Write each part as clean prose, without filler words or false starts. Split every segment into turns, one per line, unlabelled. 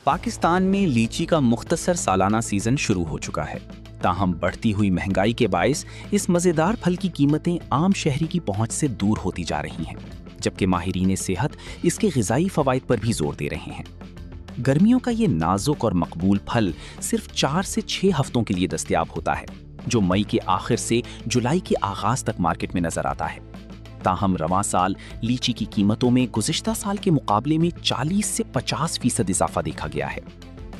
پاکستان میں لیچی کا مختصر سالانہ سیزن شروع ہو چکا ہے، تاہم بڑھتی ہوئی مہنگائی کے باعث اس مزیدار پھل کی قیمتیں عام شہری کی پہنچ سے دور ہوتی جا رہی ہیں، جبکہ ماہرین صحت اس کے غذائی فوائد پر بھی زور دے رہے ہیں۔ گرمیوں کا یہ نازک اور مقبول پھل صرف 4 سے 6 ہفتوں کے لیے دستیاب ہوتا ہے، جو مئی کے آخر سے جولائی کے آغاز تک مارکیٹ میں نظر آتا ہے۔ تاہم رواں سال لیچی کی قیمتوں میں گزشتہ سال کے مقابلے میں 40 سے 50% اضافہ دیکھا گیا ہے۔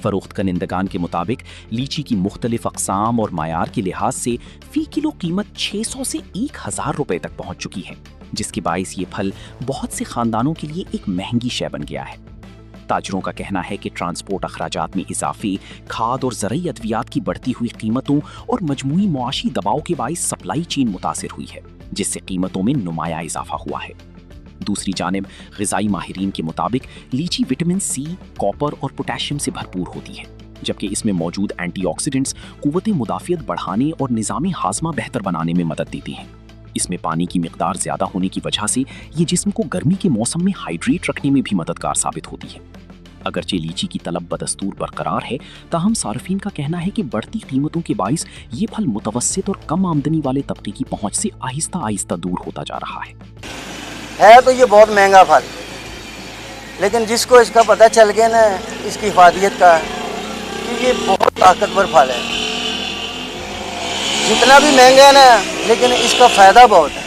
فروخت کنندگان کے مطابق لیچی کی مختلف اقسام اور معیار کے لحاظ سے فی کلو قیمت 600 سے 1000 روپے تک پہنچ چکی ہے، جس کے باعث یہ پھل بہت سے خاندانوں کے لیے ایک مہنگی شے بن گیا ہے۔ تاجروں کا کہنا ہے کہ ٹرانسپورٹ اخراجات میں اضافے، کھاد اور زرعی ادویات کی بڑھتی ہوئی قیمتوں اور مجموعی معاشی دباؤ کے باعث سپلائی چین متاثر ہوئی ہے، جس سے قیمتوں میں نمایاں اضافہ ہوا ہے۔ دوسری جانب غذائی ماہرین کے مطابق لیچی وٹامن سی، کاپر اور پوٹاشیم سے بھرپور ہوتی ہے، جبکہ اس میں موجود اینٹی آکسیڈنٹس قوت مدافعت بڑھانے اور نظام ہاضمہ بہتر بنانے میں مدد دیتی ہیں۔ اس میں پانی کی مقدار زیادہ ہونے کی وجہ سے یہ جسم کو گرمی کے موسم میں ہائیڈریٹ رکھنے میں بھی مددگار ثابت ہوتی ہے۔ اگرچہ لیچی کی طلب بدستور برقرار ہے، تاہم صارفین کا کہنا ہے کہ بڑھتی قیمتوں کے باعث یہ پھل متوسط اور کم آمدنی والے طبقے کی پہنچ سے آہستہ آہستہ دور ہوتا جا رہا ہے۔
تو یہ بہت مہنگا پھل، لیکن جس کو اس کا پتہ چل گیا نا اس کی افادیت کا، کہ یہ بہت طاقتور پھل ہے۔ جتنا بھی مہنگا ہے نا، لیکن اس کا فائدہ بہت ہے۔